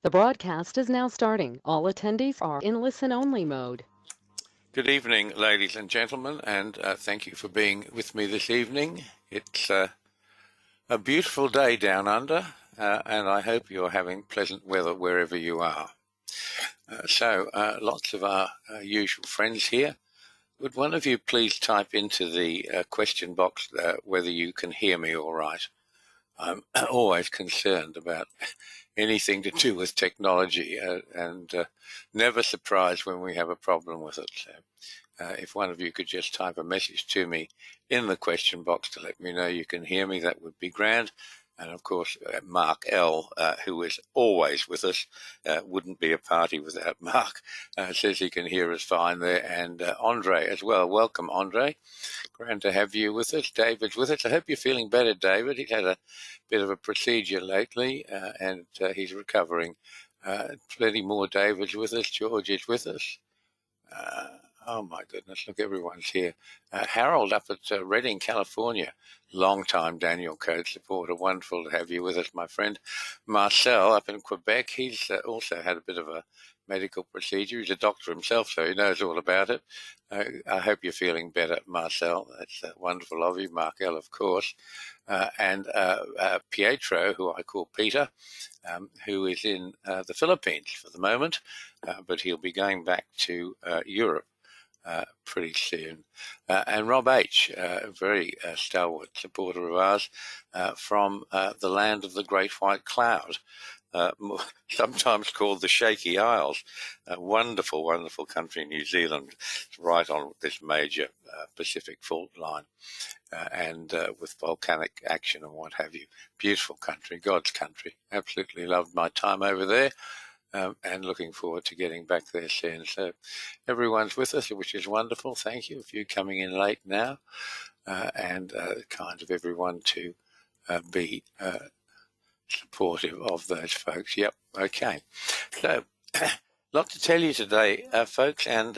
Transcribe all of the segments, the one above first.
The broadcast is now starting. All attendees are in listen-only mode. Good evening, ladies and gentlemen, and thank you for being with me this evening. It's a beautiful day down under, and I hope you're having pleasant weather wherever you are. Lots of our usual friends here. Would one of you please type into the question box whether you can hear me all right? I'm always concerned about anything to do with technology and never surprised when we have a problem with it. So if one of you could just type a message to me in the question box to let me know you can hear me, that would be grand. And of course, Mark L., who is always with us, wouldn't be a party without Mark, says he can hear us fine there. And Andre as well. Welcome, Andre. Grand to have you with us. David's with us. I hope you're feeling better, David. He's had a bit of a procedure lately, and he's recovering. Plenty more David's with us. George is with us. Oh my goodness, look, everyone's here. Harold up at Redding, California, long-time Danielcode supporter. Wonderful to have you with us, my friend. Marcel up in Quebec, he's also had a bit of a medical procedure. He's a doctor himself, so he knows all about it. I hope you're feeling better, Marcel. That's wonderful of you. Markel, of course. And Pietro, who I call Peter, who is in the Philippines for the moment, but he'll be going back to Europe pretty soon. And Rob H., a very stalwart supporter of ours from the land of the Great White Cloud, sometimes called the Shaky Isles. A wonderful, wonderful country, New Zealand, right on this major Pacific fault line. And with volcanic action and what have you. Beautiful country, God's country. Absolutely loved my time over there. And looking forward to getting back there soon. So everyone's with us, which is wonderful. Thank you. A few coming in late now, and kind of everyone to be supportive of those folks. Yep. Okay. So a lot to tell you today, folks, and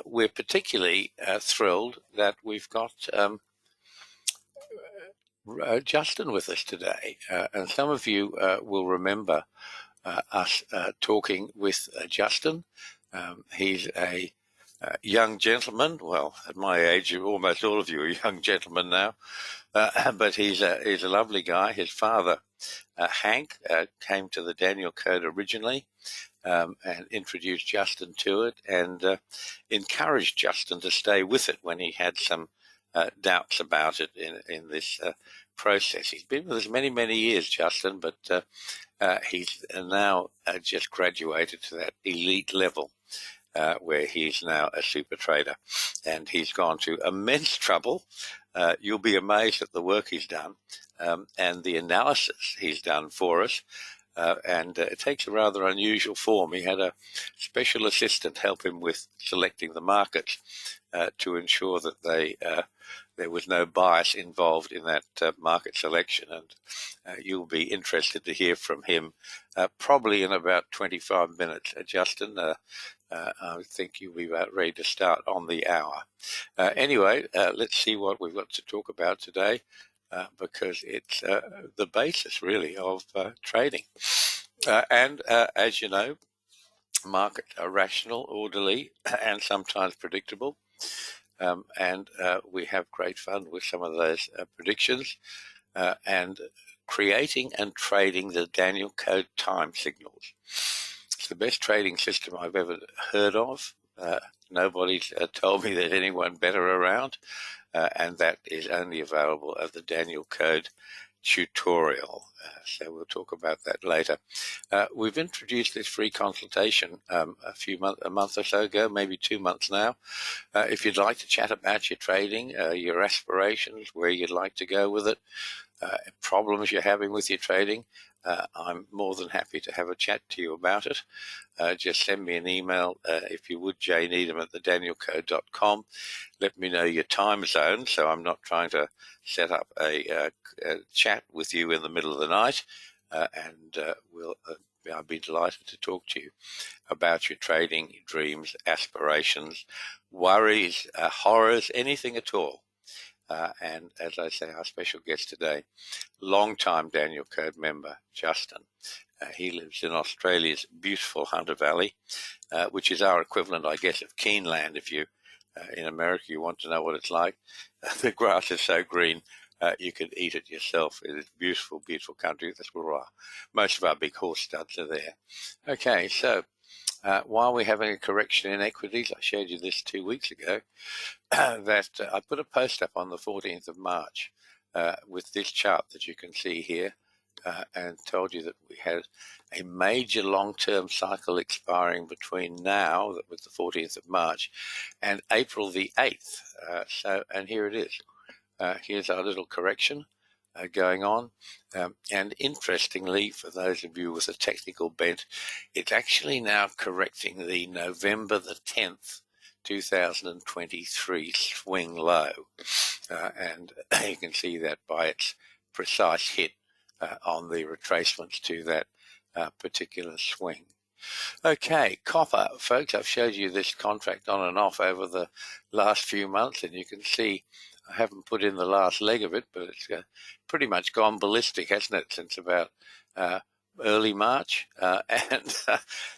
we're particularly thrilled that we've got Justin with us today. And some of you will remember us talking with Justin. He's a young gentleman. Well, at my age, almost all of you are young gentlemen now. But he's a lovely guy. His father, Hank, came to the Danielcode originally and introduced Justin to it and encouraged Justin to stay with it when he had some doubts about it in this process. He's been with us many, many years, Justin, but he's now just graduated to that elite level where he's now a super trader. And he's gone to immense trouble. You'll be amazed at the work he's done and the analysis he's done for us. And it takes a rather unusual form. He had a special assistant help him with selecting the markets to ensure that there was no bias involved in that market selection. And you'll be interested to hear from him probably in about 25 minutes. Justin, I think you'll be about ready to start on the hour. Anyway, let's see what we've got to talk about today, because it's the basis, really, of trading. And as you know, markets are rational, orderly, and sometimes predictable. And we have great fun with some of those predictions and creating and trading the Danielcode time signals. It's the best trading system I've ever heard of. Nobody's told me there's anyone better around, and that is only available at the Danielcode tutorial. So we'll talk about that later. We've introduced this free consultation a month or so ago, maybe 2 months now. If you'd like to chat about your trading, your aspirations, where you'd like to go with it, problems you're having with your trading, I'm more than happy to have a chat to you about it. Just send me an email, if you would, jneedham@thedanielcode.com. Let me know your time zone, so I'm not trying to set up a chat with you in the middle of the night, and I'll be delighted to talk to you about your trading, dreams, aspirations, worries, horrors, anything at all. And as I say, our special guest today, long-time Danielcode member, Justin. He lives in Australia's beautiful Hunter Valley, which is our equivalent, I guess, of Keeneland. If you in America you want to know what it's like, the grass is so green you could eat it yourself. It is beautiful, beautiful country. That's where most of our big horse studs are there. Okay, so while we're having a correction in equities, I showed you this 2 weeks ago, that I put a post up on the 14th of March with this chart that you can see here, and told you that we had a major long-term cycle expiring between now, that was the 14th of March, and April the 8th. And here it is. Here's our little correction going on. And interestingly, for those of you with a technical bent, it's actually now correcting the November the 10th, 2023 swing low. And you can see that by its precise hit on the retracements to that particular swing. Okay, copper, folks, I've showed you this contract on and off over the last few months, and you can see I haven't put in the last leg of it, but it's pretty much gone ballistic, hasn't it, since about early March? And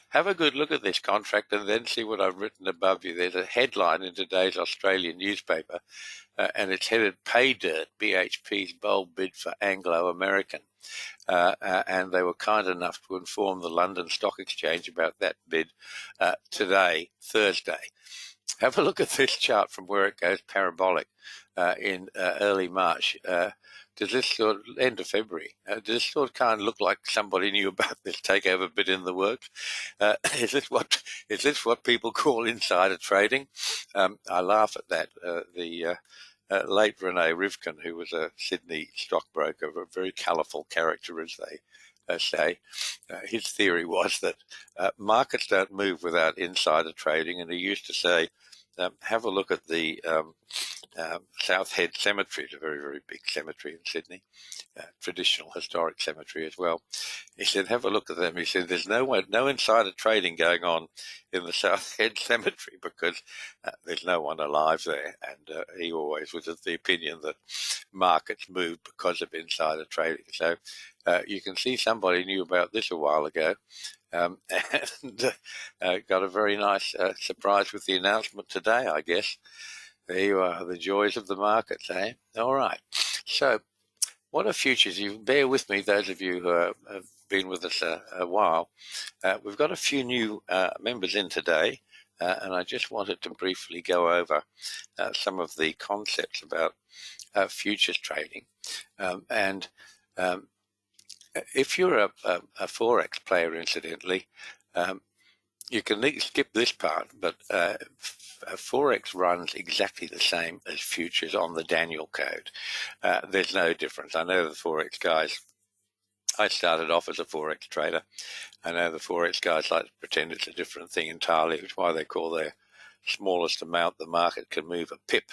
have a good look at this contract and then see what I've written above you. There's a headline in today's Australian newspaper, and it's headed "Pay Dirt, BHP's bold bid for Anglo-American." And they were kind enough to inform the London Stock Exchange about that bid today, Thursday. Have a look at this chart from where it goes parabolic in early March. Does this sort of end of February? Does this sort of kind of look like somebody knew about this takeover bid in the works? Is this what people call insider trading? I laugh at that. The late Rene Rivkin, who was a Sydney stockbroker, a very colourful character, as they say, his theory was that markets don't move without insider trading, and he used to say, have a look at the South Head Cemetery. It's a very, very big cemetery in Sydney, traditional historic cemetery as well. He said, have a look at them. He said, there's no insider trading going on in the South Head Cemetery because there's no one alive there. And he always was of the opinion that markets move because of insider trading. So you can see somebody knew about this a while ago. And got a very nice surprise with the announcement today, I guess. There you are, the joys of the markets, eh? All right. So what are futures? You bear with me, those of you who have been with us a while. We've got a few new members in today, and I just wanted to briefly go over some of the concepts about futures trading. If you're a Forex player, incidentally, you can skip this part, but Forex runs exactly the same as futures on the Danielcode. There's no difference. I know the Forex guys, I started off as a Forex trader. I know the Forex guys like to pretend it's a different thing entirely, which is why they call their smallest amount the market can move a pip,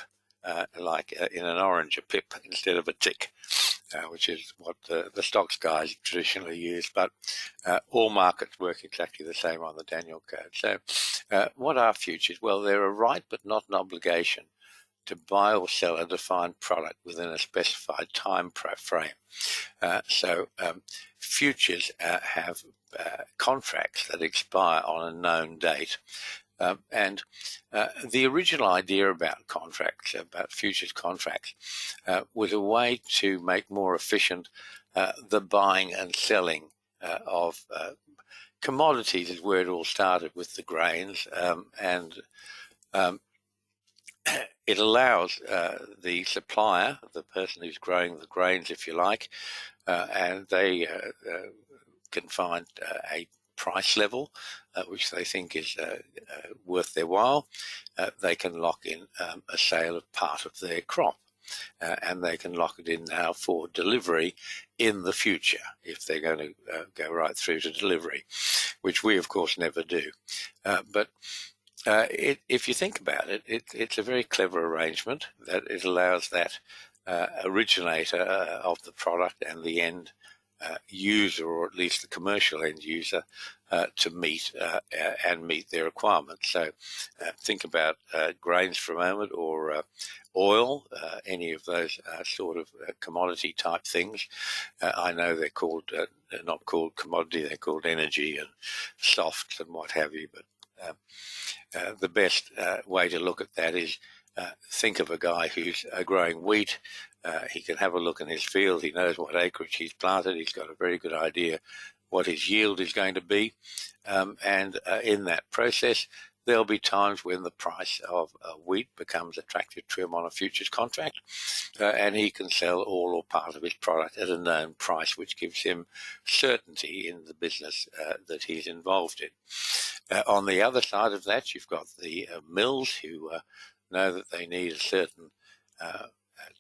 like in an orange, a pip instead of a tick. Which is what the stocks guys traditionally use, but all markets work exactly the same on the Danielcode. So what are futures? Well, they're a right but not an obligation to buy or sell a defined product within a specified time frame. So futures have contracts that expire on a known date. And the original idea about contracts, about futures contracts, was a way to make more efficient the buying and selling of commodities, is where it all started with the grains. And it allows the supplier, the person who's growing the grains, if you like, and they can find a price level which they think is worth their while. They can lock in a sale of part of their crop, and they can lock it in now for delivery in the future if they're going to go right through to delivery, which we of course never do. But if you think about it, it's a very clever arrangement that it allows that originator of the product and the end user, or at least the commercial end user, to meet and meet their requirements. So think about grains for a moment, or oil, any of those sort of commodity type things. I know they're called, they're not called commodity, they're called energy and softs and what have you, but the best way to look at that is think of a guy who's growing wheat. He can have a look in his field. He knows what acreage he's planted. He's got a very good idea what his yield is going to be. And in that process, there'll be times when the price of wheat becomes attractive to him on a futures contract, and he can sell all or part of his product at a known price, which gives him certainty in the business that he's involved in. On the other side of that, you've got the mills who know that they need a certain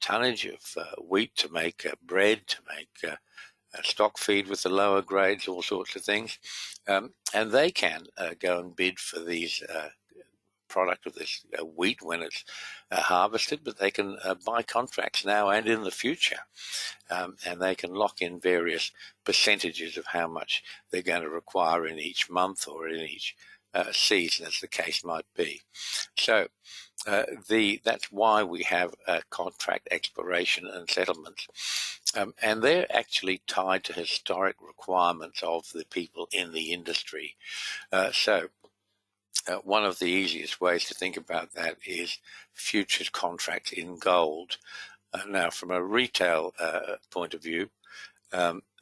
tonnage of wheat to make bread, to make stock feed with the lower grades, all sorts of things. And they can go and bid for these product of this wheat when it's harvested, but they can buy contracts now and in the future. And they can lock in various percentages of how much they're going to require in each month or in each season, as the case might be. So that's why we have contract exploration and settlements. And they're actually tied to historic requirements of the people in the industry. So one of the easiest ways to think about that is futures contracts in gold. Now, from a retail point of view,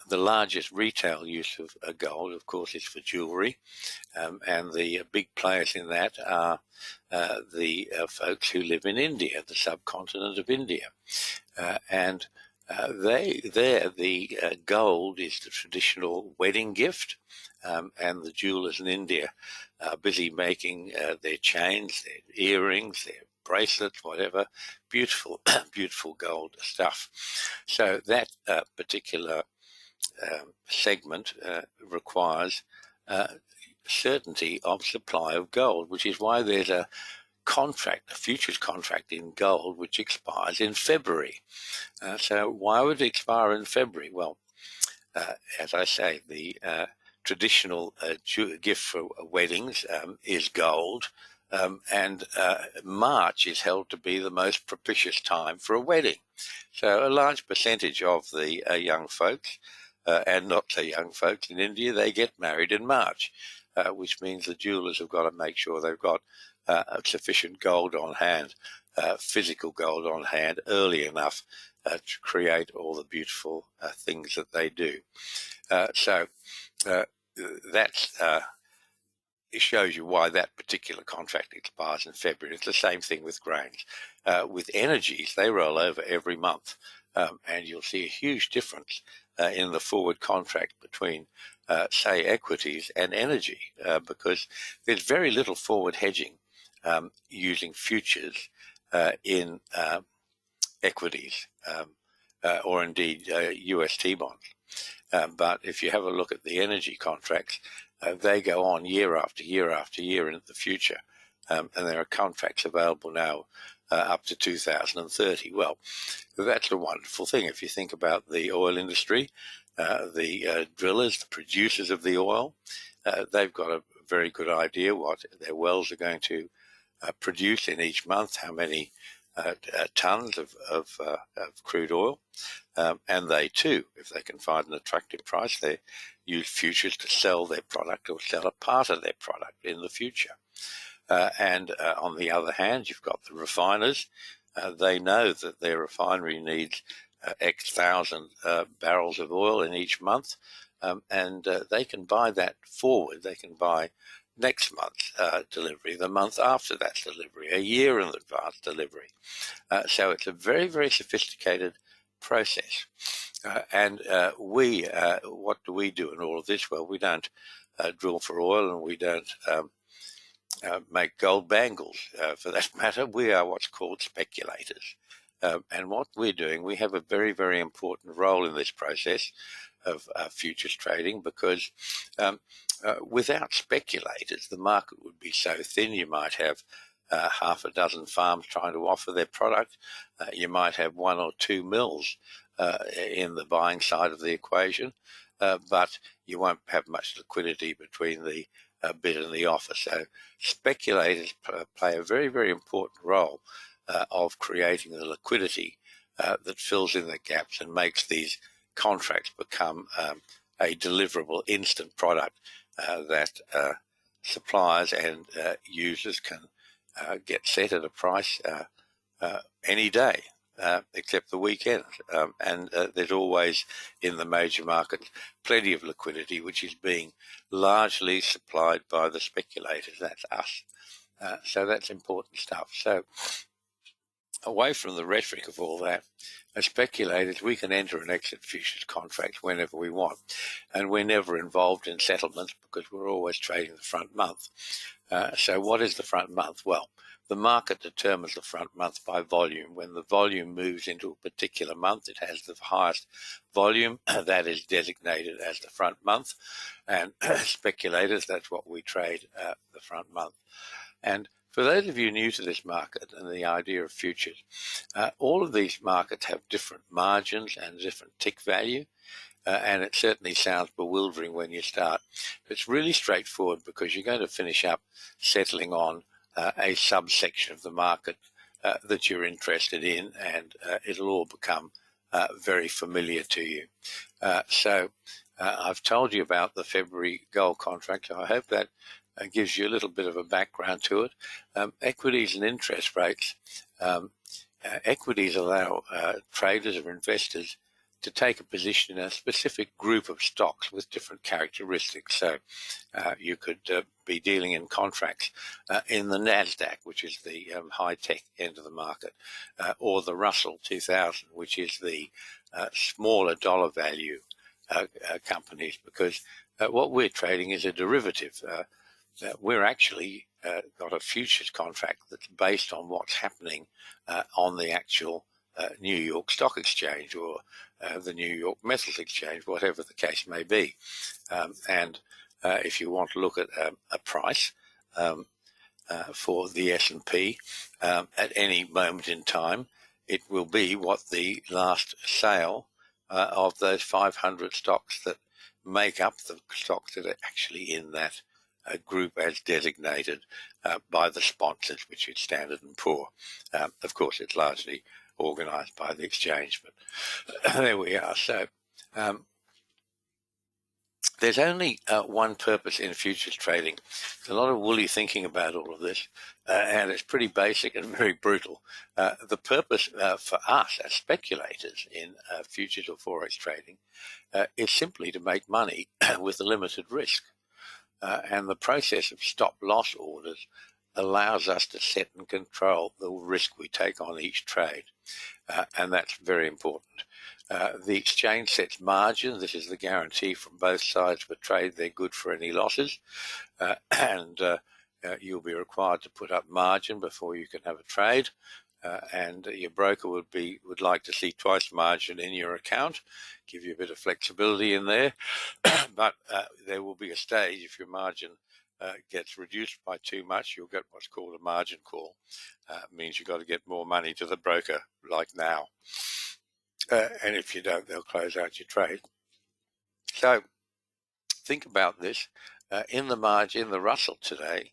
the largest retail use of gold, of course, is for jewelry, and the big players in that are the folks who live in India, the subcontinent of India, and the gold is the traditional wedding gift, and the jewelers in India are busy making their chains, their earrings, their bracelets, whatever, beautiful, beautiful gold stuff. So that particular segment requires certainty of supply of gold, which is why there's a contract, a futures contract in gold, which expires in February. So why would it expire in February? Well, as I say, the traditional gift for weddings is gold, and March is held to be the most propitious time for a wedding. So a large percentage of the young folks, and not so young folks in India, they get married in March, which means the jewelers have got to make sure they've got sufficient gold on hand, physical gold on hand, early enough to create all the beautiful things that they do. So that's it shows you why that particular contract expires in February. It's the same thing with grains. With energies, they roll over every month, and you'll see a huge difference in the forward contract between, say, equities and energy, because there's very little forward hedging using futures in equities, or indeed UST bonds. But if you have a look at the energy contracts, they go on year after year after year into the future, and there are contracts available now up to 2030. Well, that's a wonderful thing. If you think about the oil industry, the drillers, the producers of the oil, they've got a very good idea what their wells are going to produce in each month, how many tons of crude oil, and they too, if they can find an attractive price, they use futures to sell their product or sell a part of their product in the future. And on the other hand, you've got the refiners. They know that their refinery needs X thousand barrels of oil in each month, and they can buy that forward. They can buy next month's delivery, the month after that delivery, a year in advance delivery. So it's a very, very sophisticated process. And what do we do in all of this? Well, we don't drill for oil, and we don't make gold bangles, for that matter. We are what's called speculators. And what we're doing, we have a very, very important role in this process of futures trading, because without speculators, the market would be so thin. You might have half a dozen farms trying to offer their product. You might have one or two mills in the buying side of the equation, but you won't have much liquidity between the bid and the offer. So speculators play a very, very important role of creating the liquidity that fills in the gaps and makes these contracts become a deliverable instant product that suppliers and users can get set at a price any day, except the weekend. And there's always, in the major markets, plenty of liquidity, which is being largely supplied by the speculators. That's us. So that's important stuff. So away from the rhetoric of all that, as speculators, we can enter and exit futures contracts whenever we want. And we're never involved in settlements because we're always trading the front month. So what is the front month? Well, the market determines the front month by volume. When the volume moves into a particular month, it has the highest volume. That is designated as the front month. And speculators, that's what we trade the front month. And for those of you new to this market and the idea of futures, all of these markets have different margins and different tick value. And it certainly sounds bewildering when you start. It's really straightforward because you're going to finish up settling on a subsection of the market that you're interested in, and it'll all become very familiar to you. So I've told you about the February gold contract. I hope that gives you a little bit of a background to it. Equities and interest rates. Equities allow traders or investors to take a position in a specific group of stocks with different characteristics. So you could be dealing in contracts in the NASDAQ, which is the high-tech end of the market, or the Russell 2000, which is the smaller dollar value companies, because what we're trading is a derivative. We're actually got a futures contract that's based on what's happening on the actual New York Stock Exchange or the New York Metals Exchange, whatever the case may be. And if you want to look at a price for the S&P at any moment in time, it will be what the last sale of those 500 stocks that make up the stocks that are actually in that group as designated by the sponsors, which is Standard & Poor. Of course, it's largely organised by the exchange, but there we are. So there's only one purpose in futures trading. There's a lot of woolly thinking about all of this, and it's pretty basic and very brutal. The purpose for us as speculators in futures or forex trading is simply to make money with a limited risk. And the process of stop-loss orders allows us to set and control the risk we take on each trade, and that's very important. The exchange sets margin. This is the guarantee from both sides for trade. They're good for any losses, and you'll be required to put up margin before you can have a trade. And your broker would like to see twice margin in your account, give you a bit of flexibility in there. But there will be a stage if your margin gets reduced by too much, you'll get what's called a margin call. It means you've got to get more money to the broker, like now. And if you don't, they'll close out your trade. So think about this. In the margin, in the Russell today,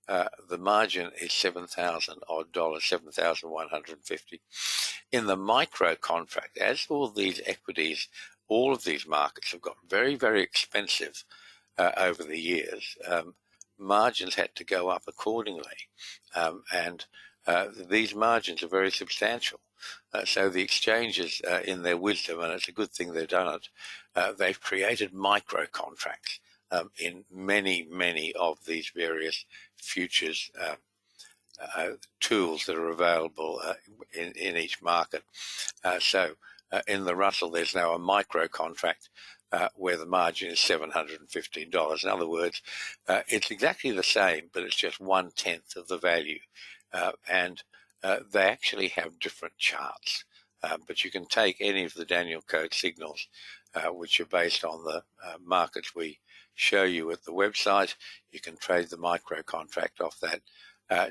the margin is $7,000 odd dollars, 7,150. In the micro contract, as all these equities, all of these markets have got very, very expensive over the years. Margins had to go up accordingly, and these margins are very substantial. So the exchanges, in their wisdom, and it's a good thing they've done it, they've created micro contracts in many, many of these various futures tools that are available in each market. So in the Russell, there's now a micro contract where the margin is $715. In other words, it's exactly the same, but it's just 1/10 of the value. And they actually have different charts. But you can take any of the Danielcode signals, which are based on the markets we show you at the website. You can trade the micro contract off that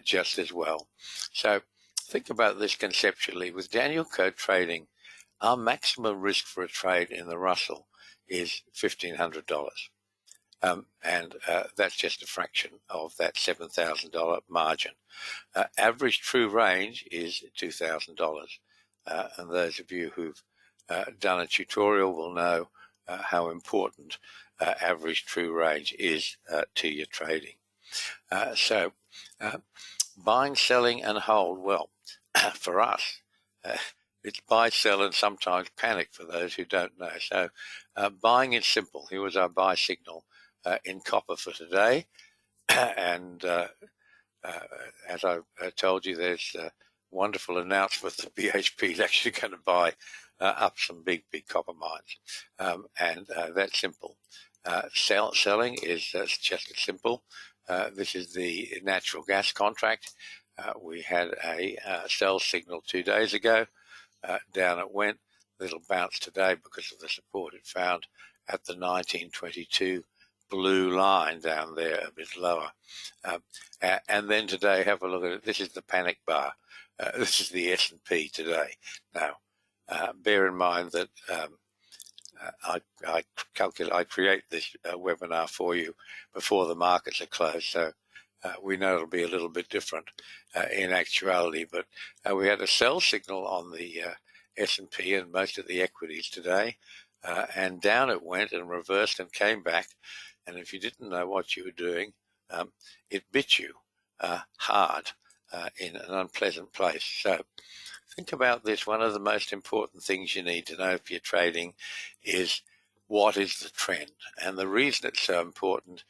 just as well. So think about this conceptually. With Danielcode trading our maximum risk for a trade in the Russell is $1,500. And that's just a fraction of that $7,000 margin. Average true range is $2,000. And those of you who've done a tutorial will know how important average true range is to your trading. So buying, selling, and hold, well, for us, it's buy, sell, and sometimes panic for those who don't know. So buying is simple. Here was our buy signal in copper for today. And as I told you, there's a wonderful announcement that BHP is actually going to buy up some big copper mines. And that's simple. Selling is just as simple. This is the natural gas contract. We had a sell signal 2 days ago. Down it went. Little bounce today because of the support it found at the 1922 blue line down there, a bit lower. And then today, have a look at it. This is the panic bar. This is the S&P today. Now, bear in mind that I create this webinar for you before the markets are closed, so we know it'll be a little bit different in actuality. But we had a sell signal on the S&P and most of the equities today, and down it went and reversed and came back. And if you didn't know what you were doing, it bit you hard in an unpleasant place. So think about this. One of the most important things you need to know if you're trading is what is the trend. And the reason it's so important,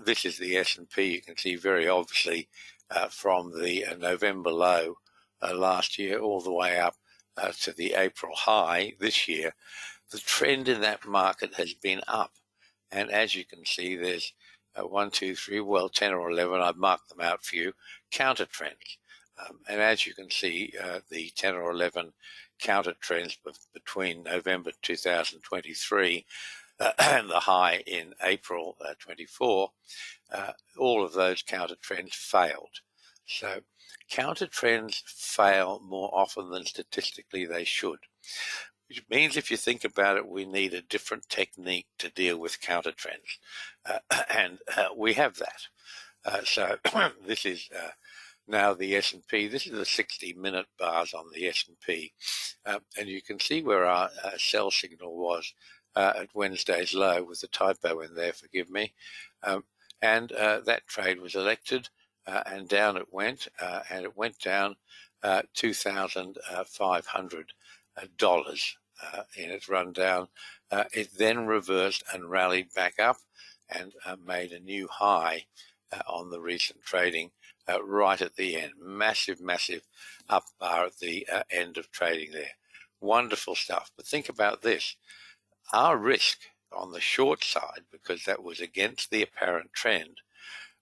this is the S&P. You can see very obviously from the November low last year all the way up to the April high this year. The trend in that market has been up. And as you can see, there's 1, 2, 3, well, 10 or 11, I've marked them out for you, counter trends. And as you can see, the 10 or 11 counter trends between November 2023 and the high in April 24, all of those counter trends failed. So counter trends fail more often than statistically they should. Which means if you think about it, we need a different technique to deal with counter trends. And we have that. So this is now the S&P. This is the 60-minute bars on the S&P. And you can see where our sell signal was at Wednesday's low with the typo in there, forgive me. And that trade was elected and down it went. And it went down $2,500 in its rundown. It then reversed and rallied back up and made a new high on the recent trading right at the end. Massive up bar at the end of trading there. Wonderful stuff. But think about this. Our risk on the short side, because that was against the apparent trend,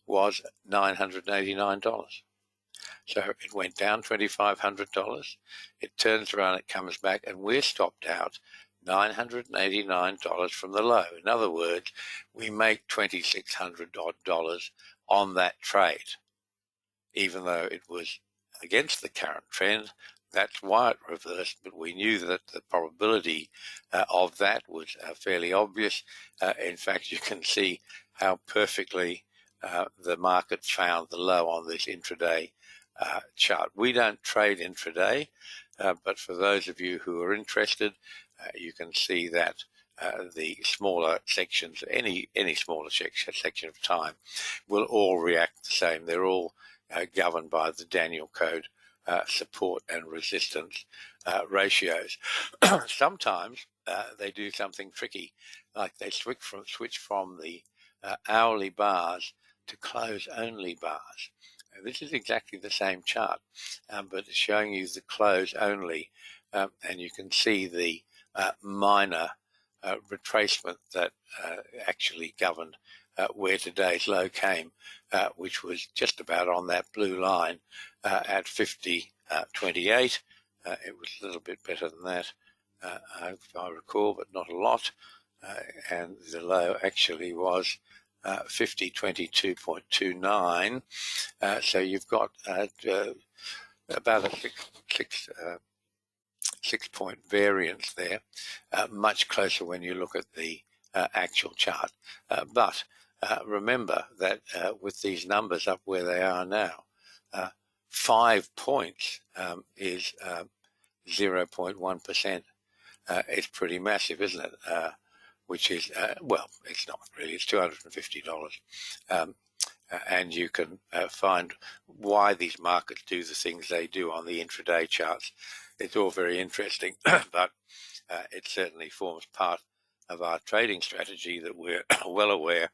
was $989. So it went down $2,500. It turns around, it comes back, and we're stopped out $989 from the low. In other words, we make $2,600 on that trade, even though it was against the current trend. That's why it reversed, but we knew that the probability of that was fairly obvious. In fact, you can see how perfectly the market found the low on this intraday chart. We don't trade intraday, but for those of you who are interested, you can see that the smaller sections, any smaller section of time, will all react the same. They're all governed by the Danielcode support and resistance ratios. Sometimes they do something tricky, like they switch from the hourly bars to close-only bars. This is exactly the same chart, but it's showing you the close only, and you can see the minor retracement that actually governed where today's low came, which was just about on that blue line at 50.28. It was a little bit better than that, if I recall, but not a lot. And the low actually was 50.22.29. So you've got about a 6-point variance there, much closer when you look at the actual chart. But remember that with these numbers up where they are now, 5 points is 0.1%. It's pretty massive, isn't it? Which is, well, it's not really, it's $250. And you can find why these markets do the things they do on the intraday charts. It's all very interesting, but it certainly forms part of our trading strategy that we're well aware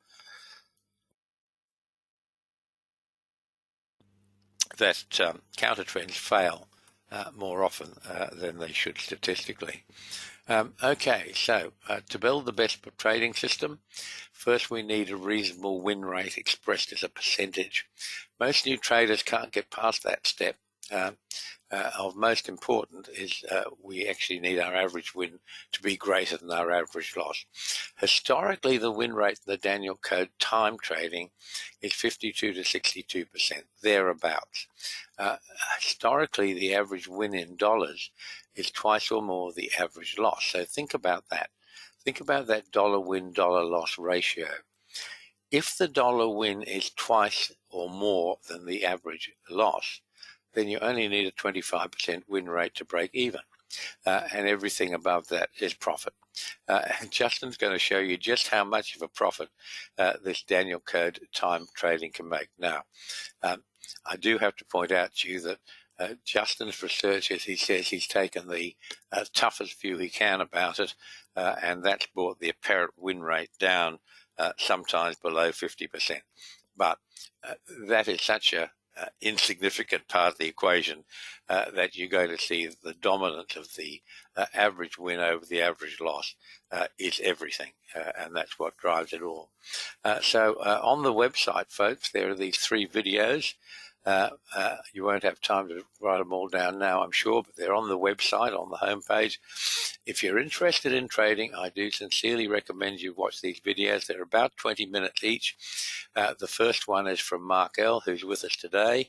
that counter trends fail more often than they should statistically. Okay, so to build the best trading system, first we need a reasonable win rate expressed as a percentage. Most new traders can't get past that step. Of most important is we actually need our average win to be greater than our average loss. Historically, the win rate in the Danielcode time trading is 52 to 62%, thereabouts. Historically, the average win in dollars is twice or more the average loss. So think about that. Think about that dollar win, dollar loss ratio. If the dollar win is twice or more than the average loss, then you only need a 25% win rate to break even. And everything above that is profit. And Justin's going to show you just how much of a profit this Danielcode time trading can make. Now, I do have to point out to you that Justin's research, as he says, he's taken the toughest view he can about it, and that's brought the apparent win rate down sometimes below 50%. But that is such a insignificant part of the equation that you're going to see the dominance of the average win over the average loss is everything, and that's what drives it all. So on the website, folks, there are these 3 videos. You won't have time to write them all down now, I'm sure, but they're on the website, on the homepage. If you're interested in trading, I do sincerely recommend you watch these videos. They're about 20 minutes each. The first one is from Mark L., who's with us today,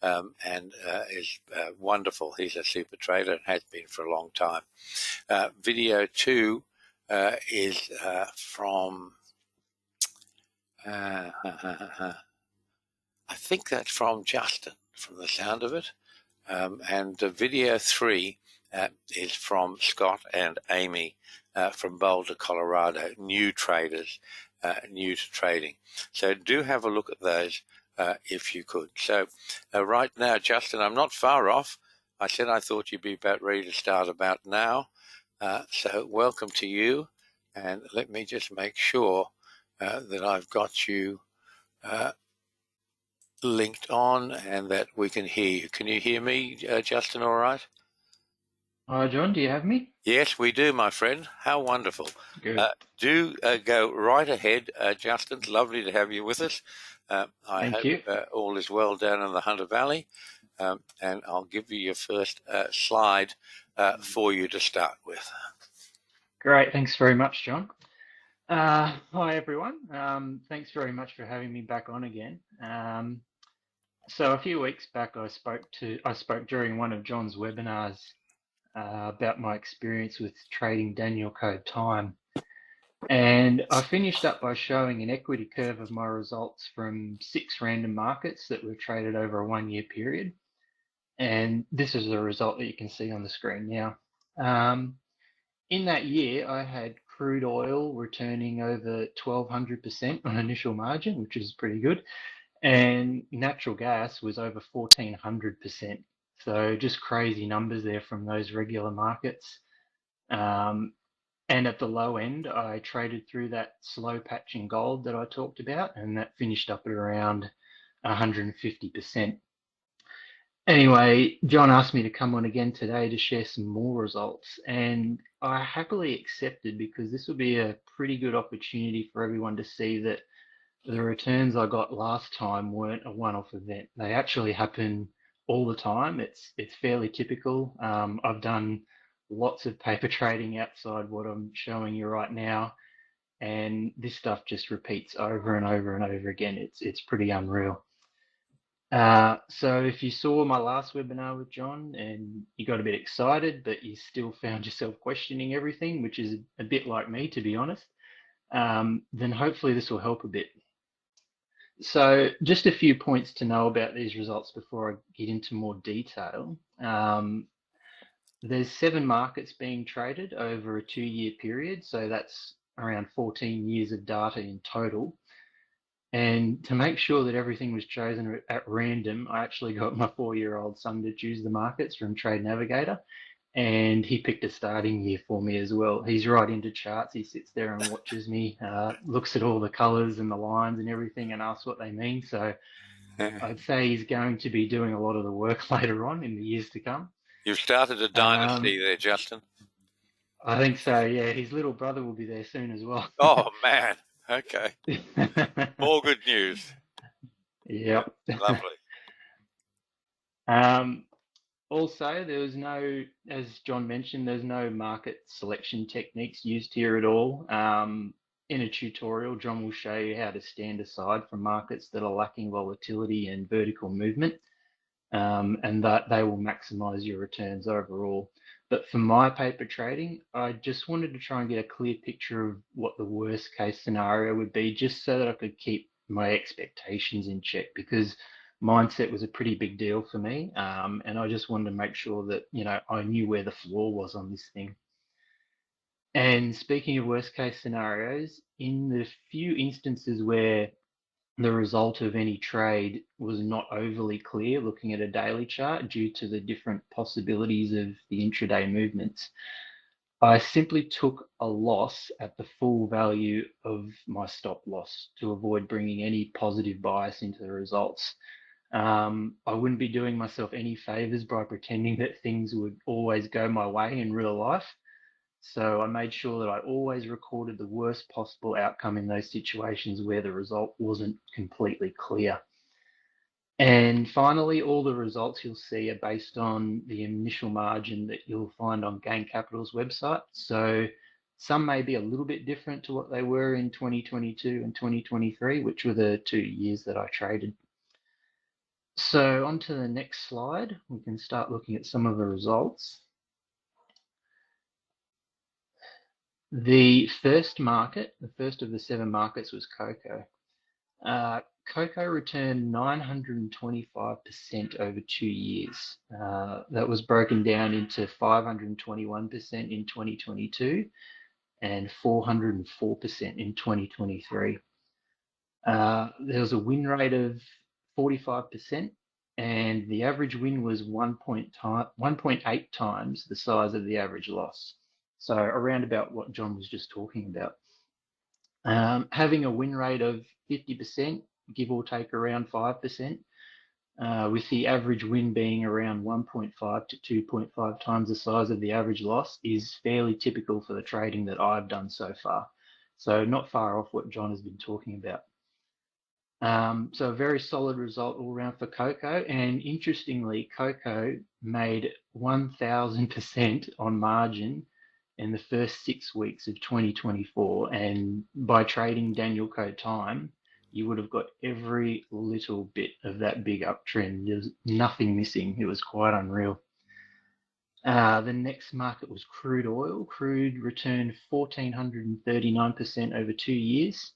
and is wonderful. He's a super trader and has been for a long time. Video 2 is from... I think that's from Justin, from the sound of it. And video 3 is from Scott and Amy from Boulder, Colorado, new traders, new to trading. So do have a look at those if you could. So right now, Justin, I'm not far off. I said I thought you'd be about ready to start about now. So welcome to you. And let me just make sure that I've got you linked on and that we can hear you. Can you hear me, Justin, all right? John, do you have me? Yes, we do, my friend. How wonderful. Good. Do go right ahead, Justin. It's lovely to have you with us. I hope all is well down in the Hunter Valley. And I'll give you your first slide for you to start with. Great. Thanks very much, John. Hi, everyone. Thanks very much for having me back on again. So a few weeks back, I spoke during one of John's webinars about my experience with trading Danielcode time. And I finished up by showing an equity curve of my results from 6 random markets that were traded over a 1-year period. And this is the result that you can see on the screen now. In that year, I had crude oil returning over 1,200% on initial margin, which is pretty good. And natural gas was over 1,400%. So just crazy numbers there from those regular markets. And at the low end, I traded through that slow patch in gold that I talked about, and that finished up at around 150%. Anyway, John asked me to come on again today to share some more results, and I happily accepted because this will be a pretty good opportunity for everyone to see that the returns I got last time weren't a one-off event. They actually happen all the time. It's fairly typical. I've done lots of paper trading outside what I'm showing you right now, and this stuff just repeats over and over and over again. It's pretty unreal. So if you saw my last webinar with John and you got a bit excited, but you still found yourself questioning everything, which is a bit like me, to be honest, then hopefully this will help a bit. So just a few points to know about these results before I get into more detail. There's 7 markets being traded over a 2-year period, so that's around 14 years of data in total. And to make sure that everything was chosen at random, I actually got my 4-year-old son to choose the markets from Trade Navigator, and he picked a starting year for me as well. He's right into charts. He sits there and watches me, looks at all the colors and the lines and everything and asks what they mean. So I'd say he's going to be doing a lot of the work later on in the years to come. You've started a dynasty there, Justin. I think so, yeah. His little brother will be there soon as well. Oh, man. Okay. More good news. Yep. Lovely. Also, there was no, as John mentioned, there's no market selection techniques used here at all. In a tutorial, John will show you how to stand aside from markets that are lacking volatility and vertical movement, and that they will maximize your returns overall. But for my paper trading, I just wanted to try and get a clear picture of what the worst case scenario would be, just so that I could keep my expectations in check, because mindset was a pretty big deal for me. And I just wanted to make sure that, I knew where the floor was on this thing. And speaking of worst case scenarios, in the few instances where the result of any trade was not overly clear looking at a daily chart due to the different possibilities of the intraday movements, I simply took a loss at the full value of my stop loss to avoid bringing any positive bias into the results. I wouldn't be doing myself any favors by pretending that things would always go my way in real life. So I made sure that I always recorded the worst possible outcome in those situations where the result wasn't completely clear. And finally, all the results you'll see are based on the initial margin that you'll find on Gain Capital's website. So some may be a little bit different to what they were in 2022 and 2023, which were the 2 years that I traded. So on to the next slide, we can start looking at some of the results. The first market, the first of the 7 markets, was cocoa. Cocoa returned 925% over 2 years. That was broken down into 521% in 2022 and 404% in 2023. There was a win rate of 45%, and the average win was 1.8 times the size of the average loss. So around about what John was just talking about. Having a win rate of 50%, give or take around 5%, with the average win being around 1.5 to 2.5 times the size of the average loss, is fairly typical for the trading that I've done so far. So not far off what John has been talking about. So a very solid result all around for cocoa. And interestingly, cocoa made 1000% on margin in the first 6 weeks of 2024. And by trading Danielcode time, you would have got every little bit of that big uptrend. There's nothing missing. It was quite unreal. The next market was crude oil. Crude returned 1439% over 2 years.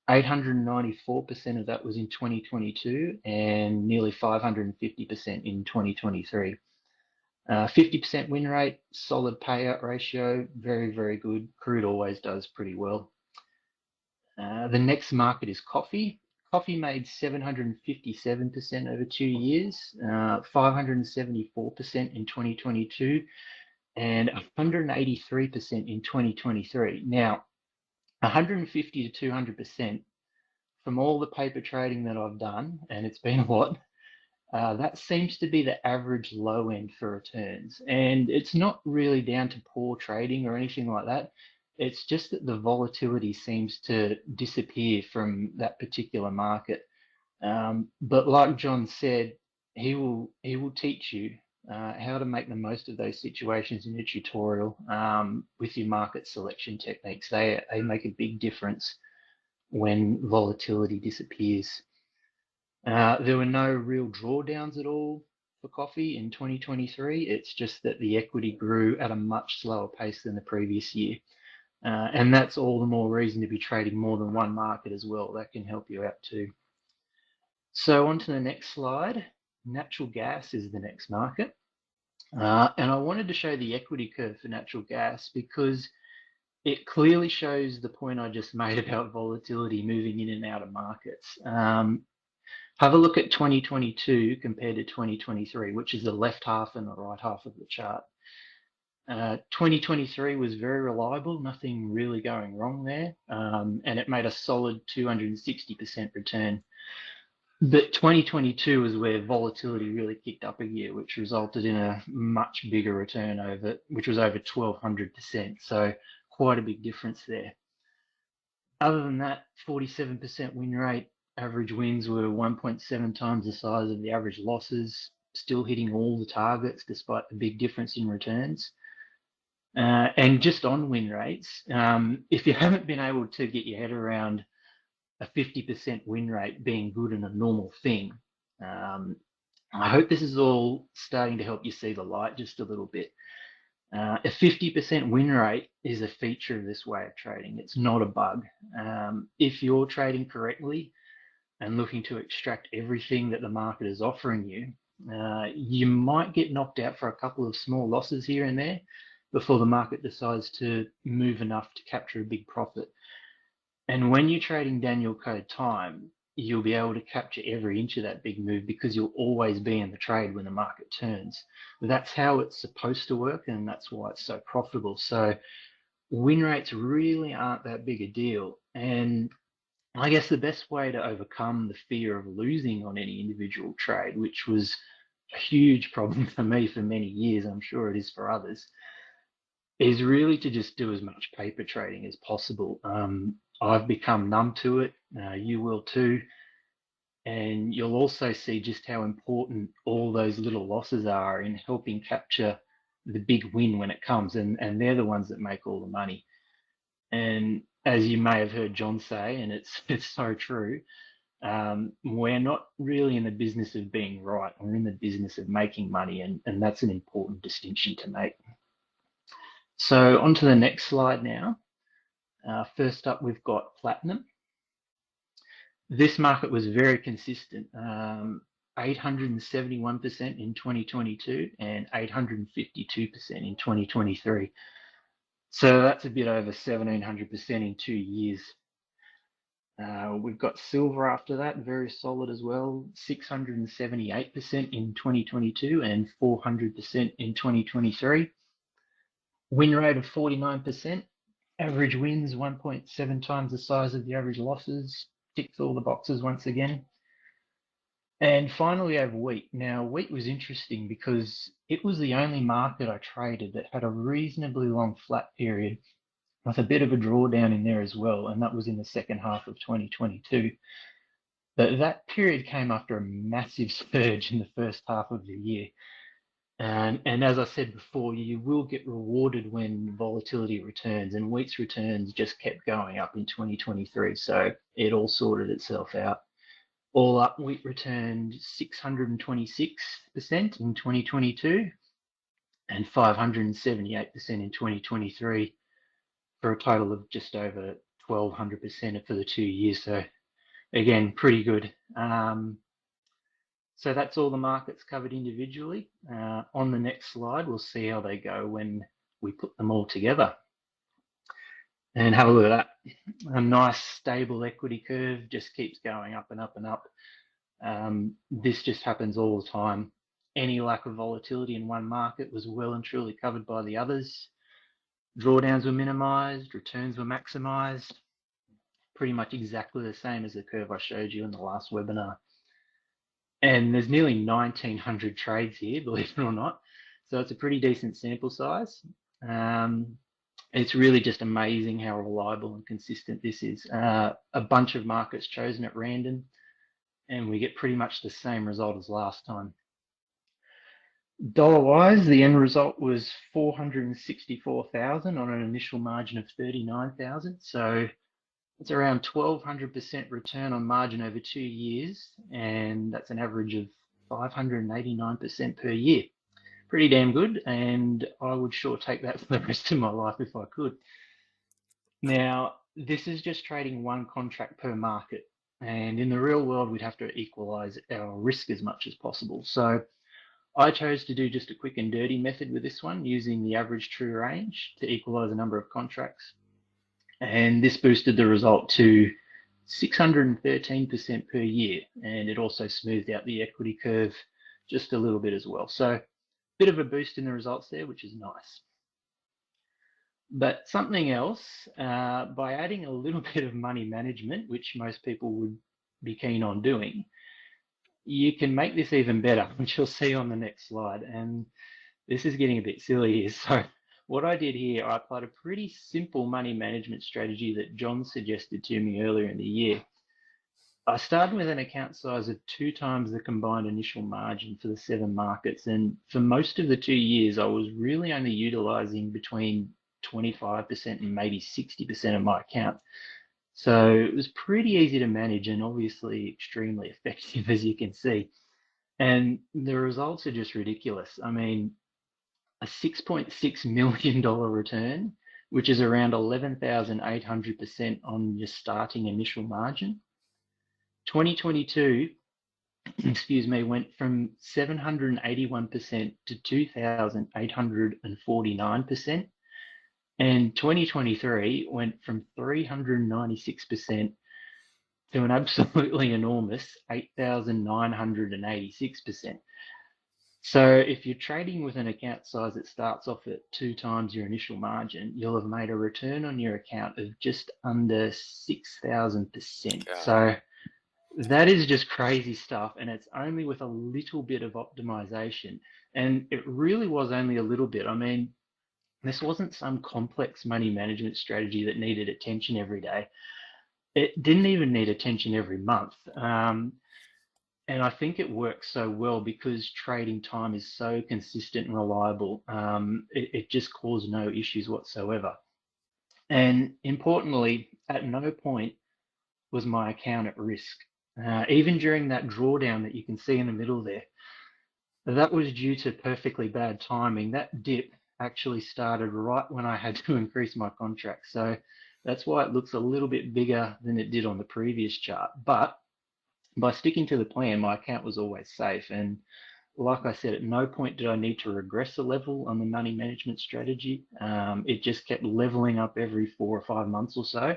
894% of that was in 2022 and nearly 550% in 2023. 50% win rate, solid payout ratio, very, very good. Crude always does pretty well. The next market is coffee. Coffee made 757% over 2 years, 574% in 2022, and 183% in 2023. Now, 150 to 200% from all the paper trading that I've done, and it's been a lot, that seems to be the average low end for returns. And it's not really down to poor trading or anything like that. It's just that the volatility seems to disappear from that particular market. But like John said, he will teach you how to make the most of those situations in a tutorial with your market selection techniques. They make a big difference when volatility disappears. There were no real drawdowns at all for coffee in 2023. It's just that the equity grew at a much slower pace than the previous year. And that's all the more reason to be trading more than one market as well. That can help you out too. So on to the next slide. Natural gas is the next market. And I wanted to show the equity curve for natural gas because it clearly shows the point I just made about volatility moving in and out of markets. Have a look at 2022 compared to 2023, which is the left half and the right half of the chart. 2023 was very reliable, nothing really going wrong there, and it made a solid 260% return. But 2022 was where volatility really kicked up a gear, which resulted in a much bigger return which was over 1200%. So quite a big difference there. Other than that, 47% win rate, average wins were 1.7 times the size of the average losses, still hitting all the targets despite the big difference in returns. And just on win rates, if you haven't been able to get your head around a 50% win rate being good and a normal thing, I hope this is all starting to help you see the light just a little bit. A 50% win rate is a feature of this way of trading. It's not a bug. If you're trading correctly and looking to extract everything that the market is offering you, you might get knocked out for a couple of small losses here and there before the market decides to move enough to capture a big profit. And when you're trading Danielcode time, you'll be able to capture every inch of that big move because you'll always be in the trade when the market turns. That's how it's supposed to work, and that's why it's so profitable. So win rates really aren't that big a deal. And I guess the best way to overcome the fear of losing on any individual trade, which was a huge problem for me for many years, I'm sure it is for others, is really to just do as much paper trading as possible. I've become numb to it. You will too. And you'll also see just how important all those little losses are in helping capture the big win when it comes. And they're the ones that make all the money. And as you may have heard John say, and it's so true, we're not really in the business of being right. We're in the business of making money. And that's an important distinction to make. So on to the next slide now. First up, we've got platinum. This market was very consistent, 871% in 2022 and 852% in 2023. So that's a bit over 1700% in 2 years. We've got silver after that, very solid as well, 678% in 2022 and 400% in 2023. Win rate of 49%, average wins 1.7 times the size of the average losses, ticks all the boxes once again. And finally, we have wheat. Now, wheat was interesting because it was the only market I traded that had a reasonably long flat period with a bit of a drawdown in there as well, and that was in the second half of 2022. But that period came after a massive surge in the first half of the year. And as I said before, you will get rewarded when volatility returns, and wheat's returns just kept going up in 2023. So it all sorted itself out. All up, wheat returned 626% in 2022 and 578% in 2023 for a total of just over 1200% for the 2 years. So again, pretty good. So that's all the markets covered individually. On the next slide, we'll see how they go when we put them all together. And have a look at that. A nice stable equity curve, just keeps going up and up and up. This just happens all the time. Any lack of volatility in one market was well and truly covered by the others. Drawdowns were minimized, returns were maximized. Pretty much exactly the same as the curve I showed you in the last webinar. And there's nearly 1,900 trades here, believe it or not. So it's a pretty decent sample size. It's really just amazing how reliable and consistent this is. A bunch of markets chosen at random, and we get pretty much the same result as last time. Dollar-wise, the end result was 464,000 on an initial margin of 39,000. So It's around 1200% return on margin over 2 years, and that's an average of 589% per year. Pretty damn good, and I would sure take that for the rest of my life if I could. Now, this is just trading one contract per market, and in the real world, we'd have to equalize our risk as much as possible. So I chose to do just a quick and dirty method with this one, using the average true range to equalize the number of contracts. And this boosted the result to 613% per year, and it also smoothed out the equity curve just a little bit as well. So a bit of a boost in the results there, which is nice. But something else, by adding a little bit of money management, which most people would be keen on doing, you can make this even better, which you'll see on the next slide. And this is getting a bit silly here. So what I did here, I applied a pretty simple money management strategy that John suggested to me earlier in the year. I started with an account size of 2 times the combined initial margin for the 7 markets. And for most of the 2 years, I was really only utilizing between 25% and maybe 60% of my account. So it was pretty easy to manage and obviously extremely effective, as you can see. And the results are just ridiculous. I mean, a $6.6 million return, which is around 11,800% on your starting initial margin. 2022, excuse me, went from 781% to 2,849%. And 2023 went from 396% to an absolutely enormous 8,986%. So if you're trading with an account size that starts off at 2 times your initial margin, you'll have made a return on your account of just under 6,000%. So that is just crazy stuff, and it's only with a little bit of optimization. And it really was only a little bit. I mean, this wasn't some complex money management strategy that needed attention every day. It didn't even need attention every month. And I think it works so well because trading time is so consistent and reliable. It just caused no issues whatsoever. And importantly, at no point was my account at risk. Even during that drawdown that you can see in the middle there, that was due to perfectly bad timing. That dip actually started right when I had to increase my contract. So that's why it looks a little bit bigger than it did on the previous chart. But by sticking to the plan, my account was always safe. And like I said, at no point did I need to regress a level on the money management strategy. It just kept leveling up every 4 or 5 months or so.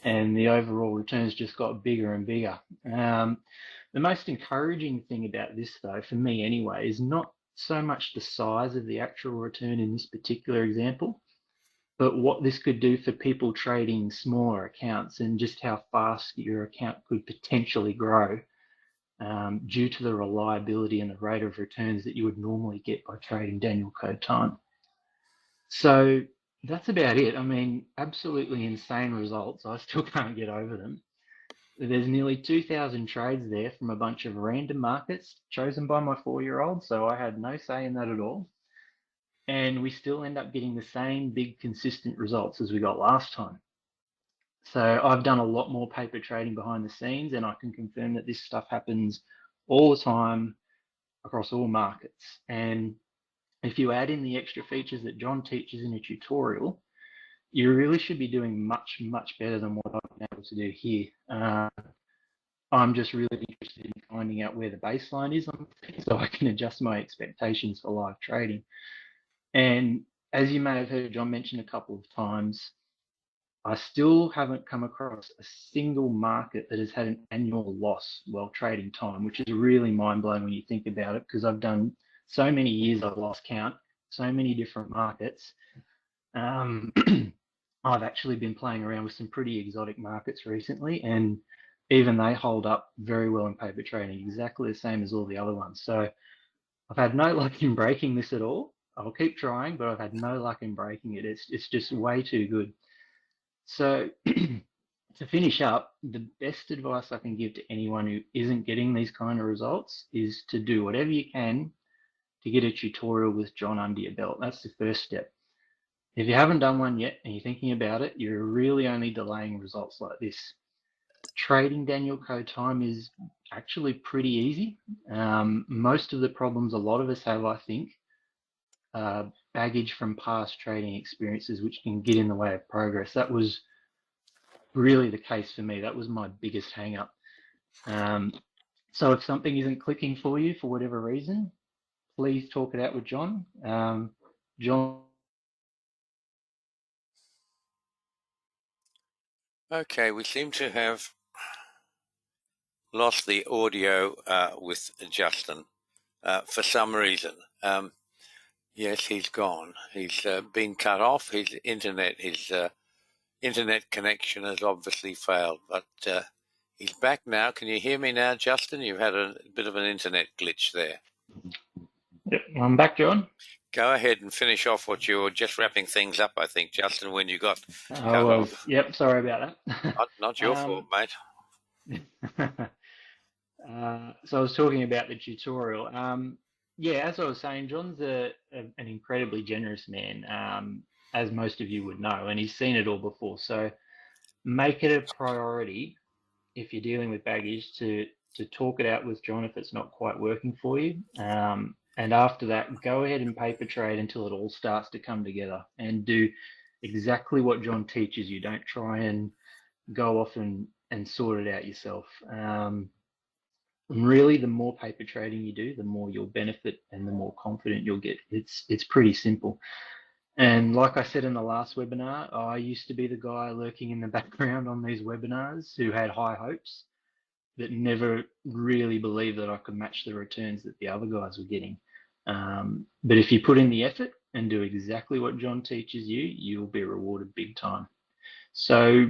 And the overall returns just got bigger and bigger. The most encouraging thing about this, though, for me anyway, is not so much the size of the actual return in this particular example, but what this could do for people trading smaller accounts and just how fast your account could potentially grow due to the reliability and the rate of returns that you would normally get by trading Danielcode time. So that's about it. I mean, absolutely insane results. I still can't get over them. There's nearly 2,000 trades there from a bunch of random markets chosen by my 4-year-old, so I had no say in that at all. And we still end up getting the same big consistent results as we got last time. So I've done a lot more paper trading behind the scenes, and I can confirm that this stuff happens all the time across all markets. And if you add in the extra features that John teaches in a tutorial, you really should be doing much, much better than what I've been able to do here. I'm just really interested in finding out where the baseline is on things so I can adjust my expectations for live trading. And as you may have heard John mention a couple of times, I still haven't come across a single market that has had an annual loss while trading time, which is really mind-blowing when you think about it, because I've done so many years I've lost count, so many different markets. I've actually been playing around with some pretty exotic markets recently, and even they hold up very well in paper trading, exactly the same as all the other ones. So I've had no luck in breaking this at all. I'll keep trying, but I've had no luck in breaking it. It's just way too good. So to finish up, the best advice I can give to anyone who isn't getting these kind of results is to do whatever you can to get a tutorial with John under your belt. That's the first step. If you haven't done one yet and you're thinking about it, you're really only delaying results like this. Trading Danielcode time is actually pretty easy. Most of the problems a lot of us have, I think, baggage from past trading experiences which can get in the way of progress. That was really the case for me. That was my biggest hang up. So if something isn't clicking for you for whatever reason, please talk it out with John. John. Okay, we seem to have lost the audio with Justin for some reason. Yes, he's gone. He's been cut off. His internet connection has obviously failed, but he's back now. Can you hear me now, Justin? You've had a bit of an internet glitch there. Yep, I'm back, John. Go ahead and finish off what you were just wrapping things up, I think, Justin, when you got cut off. Yep, sorry about that. Not your fault, mate. So I was talking about the tutorial. Yeah, as I was saying, John's an incredibly generous man, as most of you would know, and he's seen it all before. So make it a priority if you're dealing with baggage to talk it out with John if it's not quite working for you. And after that, go ahead and paper trade until it all starts to come together and do exactly what John teaches you. Don't try and go off and sort it out yourself. And really, the more paper trading you do, the more you'll benefit and the more confident you'll get. It's pretty simple. And like I said in the last webinar, I used to be the guy lurking in the background on these webinars who had high hopes that never really believed that I could match the returns that the other guys were getting. But if you put in the effort and do exactly what John teaches you, you'll be rewarded big time. So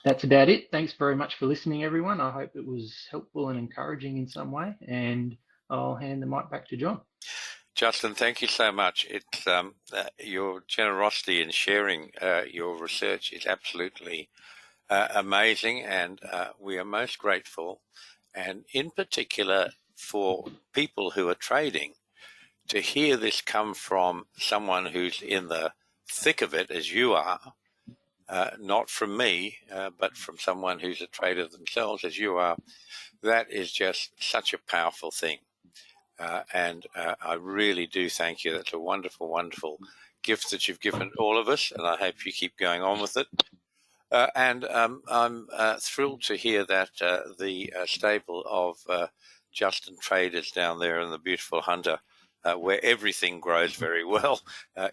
that's about it. Thanks very much for listening, everyone. I hope it was helpful and encouraging in some way, and I'll hand the mic back to John. Justin, thank you so much. It's your generosity in sharing your research is absolutely amazing, and we are most grateful. And in particular, for people who are trading, to hear this come from someone who's in the thick of it, as you are, not from me, but from someone who's a trader themselves, as you are, that is just such a powerful thing. And I really do thank you. That's a wonderful, wonderful gift that you've given all of us, and I hope you keep going on with it. And I'm thrilled to hear that the stable of Justin traders down there in the beautiful Hunter, where everything grows very well,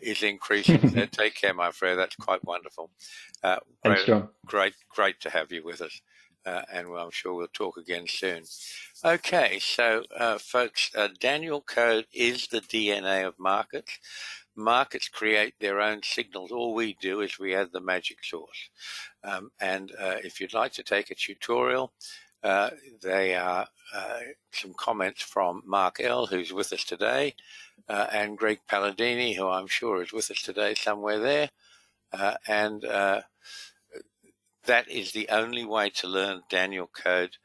is increasing. So take care, my friend. That's quite wonderful. Thanks, John. Great to have you with us. And I'm sure we'll talk again soon. Okay, so folks, Danielcode is the DNA of markets. Markets create their own signals. All we do is we add the magic sauce. And if you'd like to take a tutorial, they are some comments from Mark L., who's with us today, and Greg Palladini, who I'm sure is with us today somewhere there. And that is the only way to learn Danielcode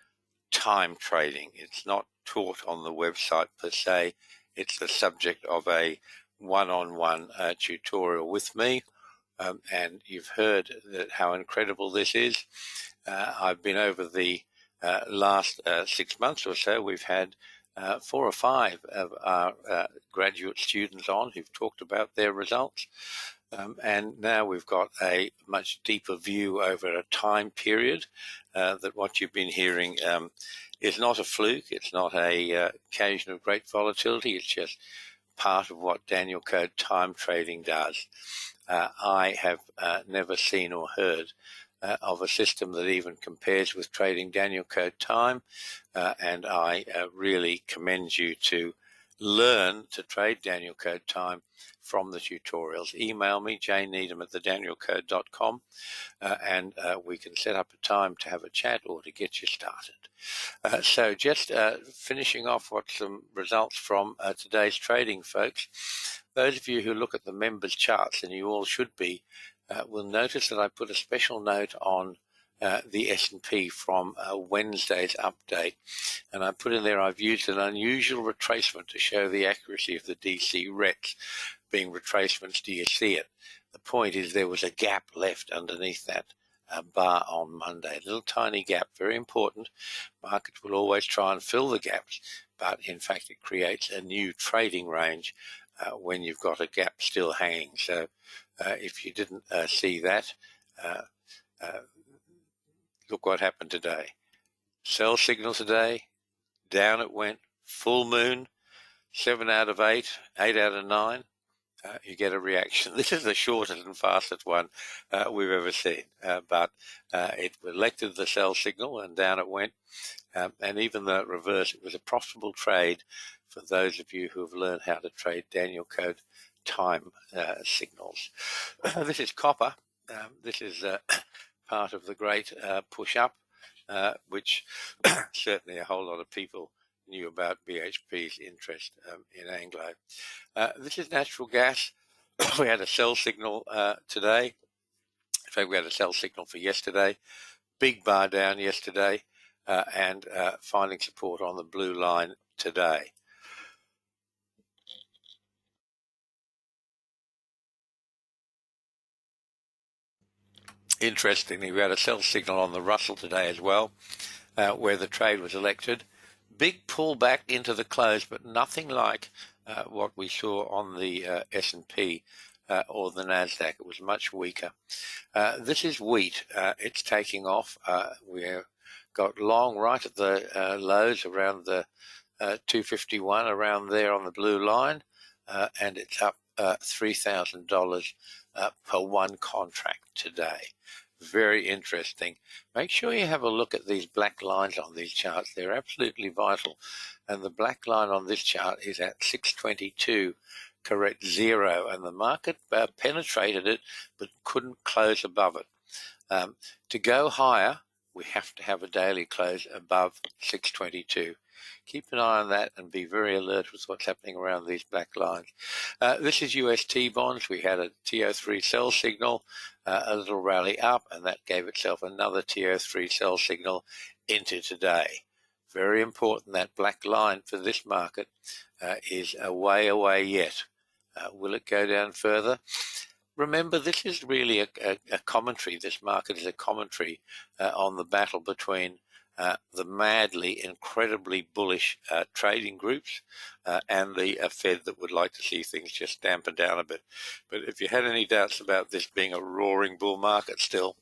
time trading. It's not taught on the website per se. It's the subject of a one-on-one tutorial with me. And you've heard that how incredible this is. I've been over the last 6 months or so. We've had 4 or 5 of our graduate students on who've talked about their results. And now we've got a much deeper view over a time period, that what you've been hearing is not a fluke. It's not a occasion of great volatility. It's just part of what Danielcode time trading does. I have never seen or heard of a system that even compares with trading Danielcode time, and I really commend you to learn to trade Danielcode time from the tutorials. Email me, jneedham@thedanielcode.com, and we can set up a time to have a chat or to get you started. So just finishing off what some results from today's trading, folks. Those of you who look at the members charts, and you all should be, will notice that I put a special note on the S&P from Wednesday's update. And I put in there, I've used an unusual retracement to show the accuracy of the DC RETs. Being retracements, do you see it? The point is there was a gap left underneath that bar on Monday. A little tiny gap, very important. Markets will always try and fill the gaps, but in fact it creates a new trading range when you've got a gap still hanging. So if you didn't see that, look what happened today. Sell signal today, down it went, full moon, 7 out of 8, 8 out of 9. You get a reaction. This is the shortest and fastest one we've ever seen, but it elected the sell signal and down it went. And even though it reversed, it was a profitable trade for those of you who have learned how to trade Danielcode time signals. This is copper. This is part of the great push up, which certainly a whole lot of people knew about BHP's interest in Anglo. This is natural gas. We had a sell signal today. In fact, we had a sell signal for yesterday. Big bar down yesterday and finding support on the blue line today. Interestingly, we had a sell signal on the Russell today as well, where the trade was elected. Big pullback into the close, but nothing like what we saw on the S&P or the Nasdaq. It was much weaker. This is wheat. It's taking off. We've got long right at the lows around the 251, around there on the blue line, and it's up $3,000 per one contract today. Very interesting. Make sure you have a look at these black lines on these charts. They're absolutely vital. And the black line on this chart is at 622, correct, 0. And the market penetrated it, but couldn't close above it. To go higher, we have to have a daily close above 622. Keep an eye on that and be very alert with what's happening around these black lines. This is UST bonds. We had a TO3 sell signal, a little rally up, and that gave itself another TO3 sell signal into today. Very important, that black line for this market is a way away yet. Will it go down further? Remember, this is really a commentary. This market is a commentary on the battle between the madly, incredibly bullish trading groups and the Fed that would like to see things just dampen down a bit. But if you had any doubts about this being a roaring bull market still,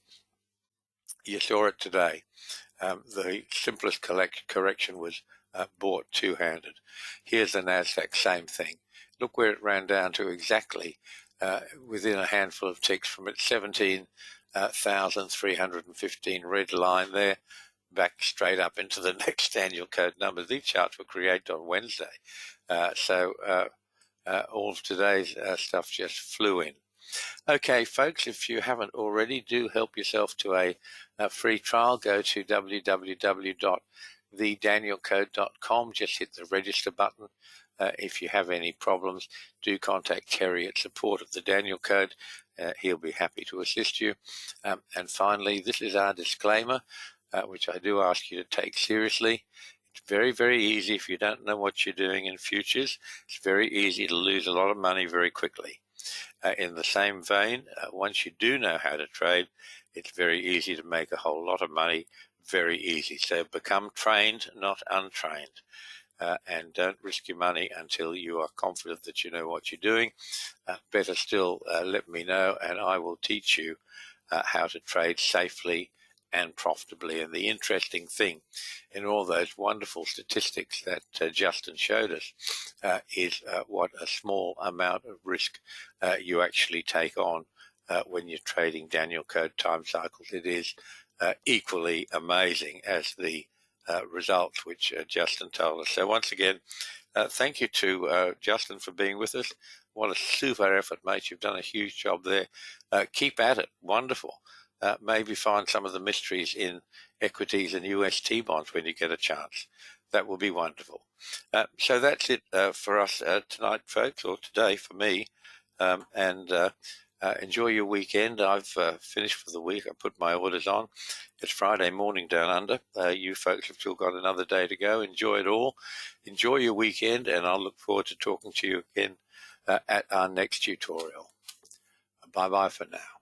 you saw it today. The simplest correction was bought two-handed. Here's the Nasdaq, same thing. Look where it ran down to exactly within a handful of ticks from its 17,315 red line there, back straight up into the next Danielcode number. These charts were created on Wednesday, so all of today's stuff just flew in. Okay, folks, if you haven't already, do help yourself to a free trial. Go to www.thedanielcode.com. Just hit the register button. If you have any problems, do contact Terry at support of the Danielcode. He'll be happy to assist you. And finally, this is our disclaimer, which I do ask you to take seriously. It's very, very easy if you don't know what you're doing in futures. It's very easy to lose a lot of money very quickly. In the same vein, once you do know how to trade, it's very easy to make a whole lot of money very easy. So become trained, not untrained. And don't risk your money until you are confident that you know what you're doing. Better still, let me know and I will teach you how to trade safely and profitably. And the interesting thing in all those wonderful statistics that Justin showed us is what a small amount of risk you actually take on when you're trading Danielcode time cycles. It is equally amazing as the results which Justin told us. So once again, thank you to Justin for being with us. What a super effort, mate. You've done a huge job there. Keep at it. Wonderful. Maybe find some of the mysteries in equities and UST bonds when you get a chance. That will be wonderful. So that's it for us tonight, folks, or today for me. Enjoy your weekend. I've finished for the week. I put my orders on. It's Friday morning down under. You folks have still got another day to go. Enjoy it all. Enjoy your weekend, and I'll look forward to talking to you again at our next tutorial. Bye-bye for now.